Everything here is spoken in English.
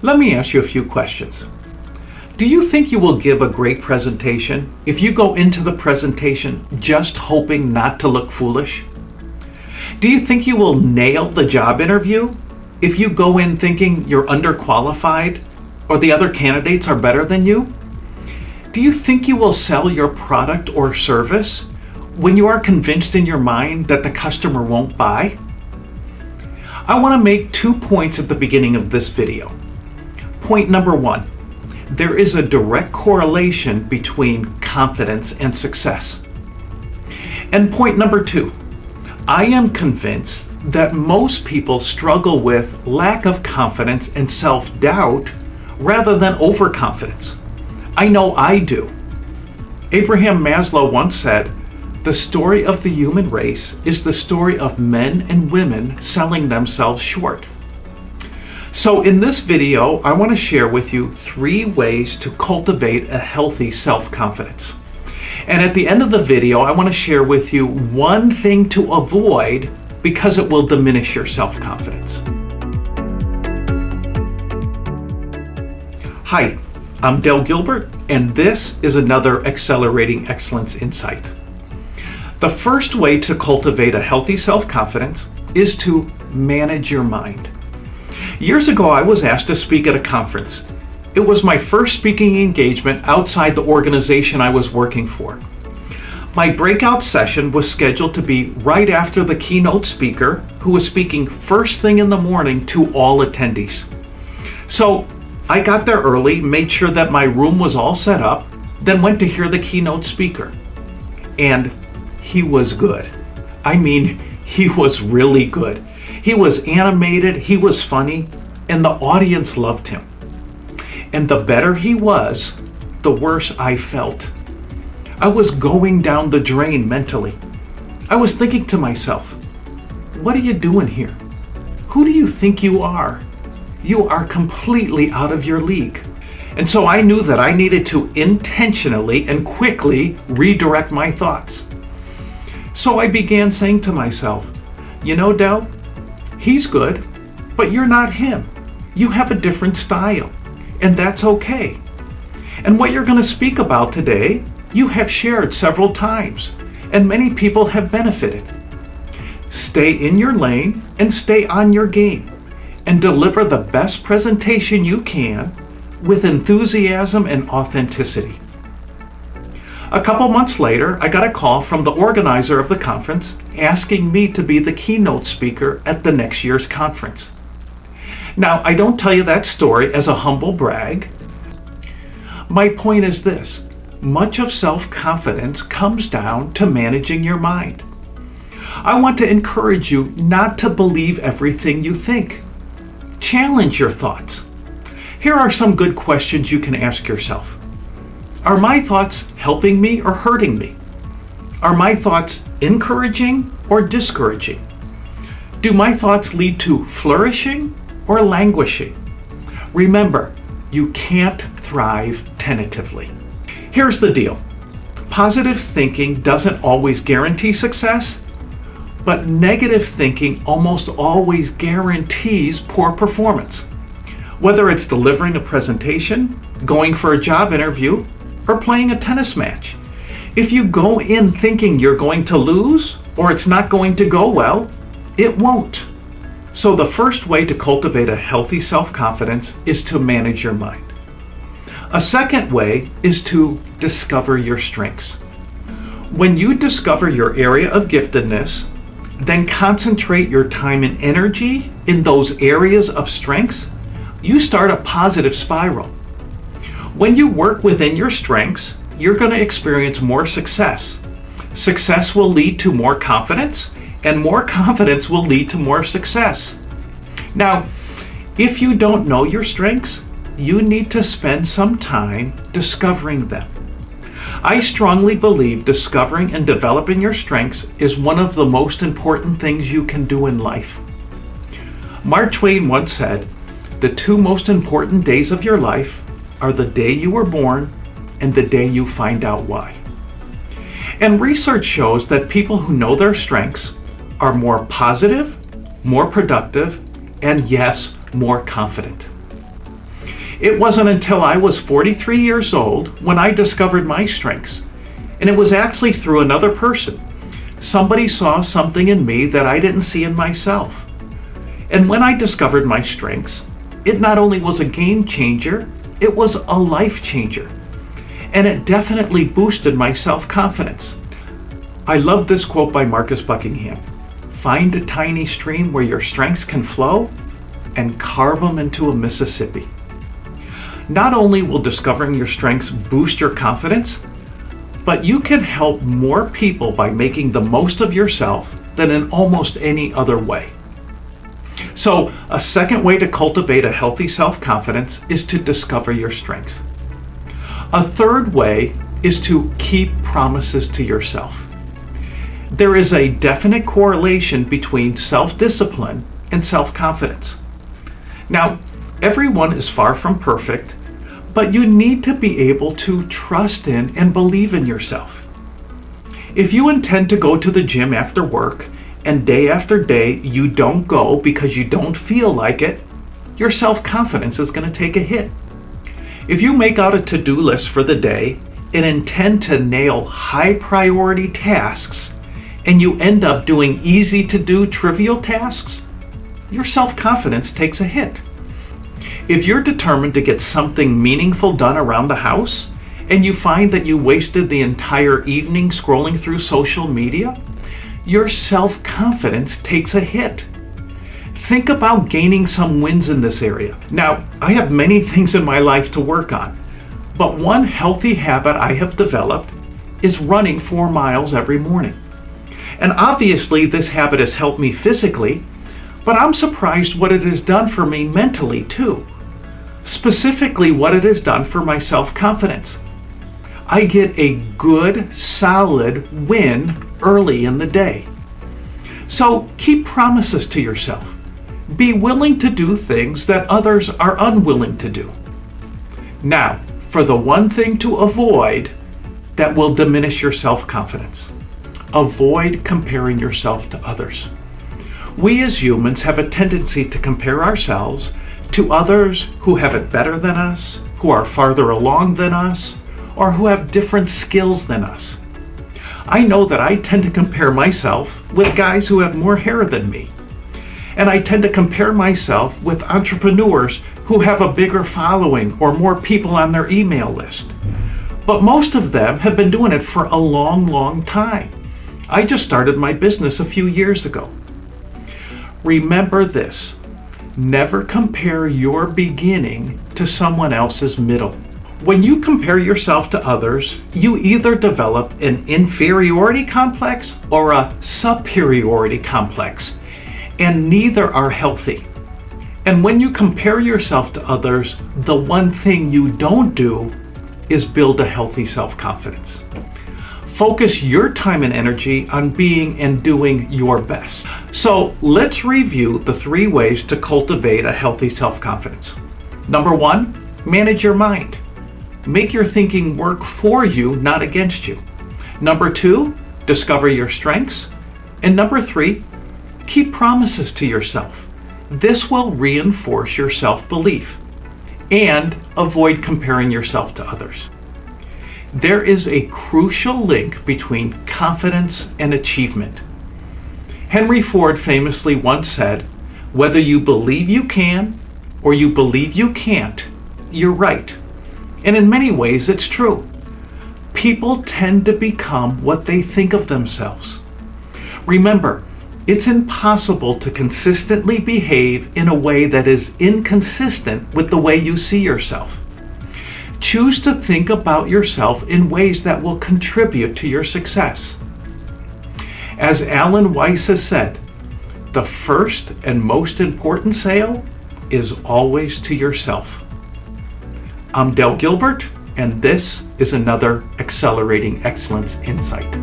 Let me ask you a few questions. Do you think you will give a great presentation if you go into the presentation just hoping not to look foolish? Do you think you will nail the job interview if you go in thinking you're underqualified or the other candidates are better than you? Do you think you will sell your product or service when you are convinced in your mind that the customer won't buy? I want to make 2 points at the beginning of this video. Point number 1, there is a direct correlation between confidence and success. And point number 2, I am convinced that most people struggle with lack of confidence and self-doubt rather than overconfidence. I know I do. Abraham Maslow once said, "The story of the human race is the story of men and women selling themselves short." So in this video, I want to share with you 3 ways to cultivate a healthy self-confidence. And at the end of the video, I want to share with you 1 thing to avoid because it will diminish your self-confidence. Hi, I'm Dale Gilbert, and this is another Accelerating Excellence Insight. The first way to cultivate a healthy self-confidence is to manage your mind. Years ago, I was asked to speak at a conference. It was my first speaking engagement outside the organization I was working for. My breakout session was scheduled to be right after the keynote speaker, who was speaking first thing in the morning to all attendees. So I got there early, made sure that my room was all set up, then went to hear the keynote speaker. And he was good. I mean, he was really good. He was animated, he was funny, and the audience loved him. And the better he was, the worse I felt. I was going down the drain mentally. I was thinking to myself, what are you doing here? Who do you think you are? You are completely out of your league. And so I knew that I needed to intentionally and quickly redirect my thoughts. So I began saying to myself, you know, Del, he's good, but you're not him. You have a different style, and that's okay. And what you're going to speak about today, you have shared several times, and many people have benefited. Stay in your lane and stay on your game, and deliver the best presentation you can with enthusiasm and authenticity. A couple months later, I got a call from the organizer of the conference asking me to be the keynote speaker at the next year's conference. Now, I don't tell you that story as a humble brag. My point is this: much of self-confidence comes down to managing your mind. I want to encourage you not to believe everything you think. Challenge your thoughts. Here are some good questions you can ask yourself. Are my thoughts helping me or hurting me? Are my thoughts encouraging or discouraging? Do my thoughts lead to flourishing or languishing? Remember, you can't thrive tentatively. Here's the deal. Positive thinking doesn't always guarantee success, but negative thinking almost always guarantees poor performance. Whether it's delivering a presentation, going for a job interview, or playing a tennis match. If you go in thinking you're going to lose or it's not going to go well, it won't. So the first way to cultivate a healthy self-confidence is to manage your mind. A second way is to discover your strengths. When you discover your area of giftedness, then concentrate your time and energy in those areas of strengths, you start a positive spiral. When you work within your strengths, you're going to experience more success. Success will lead to more confidence, and more confidence will lead to more success. Now, if you don't know your strengths, you need to spend some time discovering them. I strongly believe discovering and developing your strengths is one of the most important things you can do in life. Mark Twain once said, "The 2 most important days of your life are the day you were born and the day you find out why." And research shows that people who know their strengths are more positive, more productive, and yes, more confident. It wasn't until I was 43 years old when I discovered my strengths. And it was actually through another person. Somebody saw something in me that I didn't see in myself. And when I discovered my strengths, it not only was a game changer, it was a life changer. And it definitely boosted my self-confidence. I love this quote by Marcus Buckingham. Find a tiny stream where your strengths can flow and carve them into a Mississippi. Not only will discovering your strengths boost your confidence, but you can help more people by making the most of yourself than in almost any other way. So, a second way to cultivate a healthy self-confidence is to discover your strengths. A third way is to keep promises to yourself. There is a definite correlation between self-discipline and self-confidence. Now, everyone is far from perfect, but you need to be able to trust in and believe in yourself. If you intend to go to the gym after work and day after day you don't go because you don't feel like it, your self-confidence is going to take a hit. If you make out a to-do list for the day and intend to nail high-priority tasks and you end up doing easy-to-do trivial tasks, your self-confidence takes a hit. If you're determined to get something meaningful done around the house and you find that you wasted the entire evening scrolling through social media, your self-confidence takes a hit. Think about gaining some wins in this area. Now, I have many things in my life to work on, but one healthy habit I have developed is running 4 miles every morning. And obviously this habit has helped me physically, but I'm surprised what it has done for me mentally too. Specifically what it has done for my self-confidence. I get a good, solid win early in the day. So keep promises to yourself. Be willing to do things that others are unwilling to do. Now, for the one thing to avoid that will diminish your self-confidence. Avoid comparing yourself to others. We as humans have a tendency to compare ourselves to others who have it better than us, who are farther along than us, or who have different skills than us. I know that I tend to compare myself with guys who have more hair than me. And I tend to compare myself with entrepreneurs who have a bigger following or more people on their email list. But most of them have been doing it for a long, long time. I just started my business a few years ago. Remember this. Never compare your beginning to someone else's middle. When you compare yourself to others, you either develop an inferiority complex or a superiority complex, and neither are healthy. And when you compare yourself to others, the one thing you don't do is build a healthy self-confidence. Focus your time and energy on being and doing your best. So let's review the 3 ways to cultivate a healthy self-confidence. Number 1, manage your mind. Make your thinking work for you, not against you. Number 2, discover your strengths. And number 3, keep promises to yourself. This will reinforce your self-belief and avoid comparing yourself to others. There is a crucial link between confidence and achievement. Henry Ford famously once said, "Whether you believe you can or you believe you can't, you're right." And in many ways, it's true. People tend to become what they think of themselves. Remember, it's impossible to consistently behave in a way that is inconsistent with the way you see yourself. Choose to think about yourself in ways that will contribute to your success. As Alan Weiss has said, the first and most important sale is always to yourself. I'm Dale Gilbert, and this is another Accelerating Excellence Insight.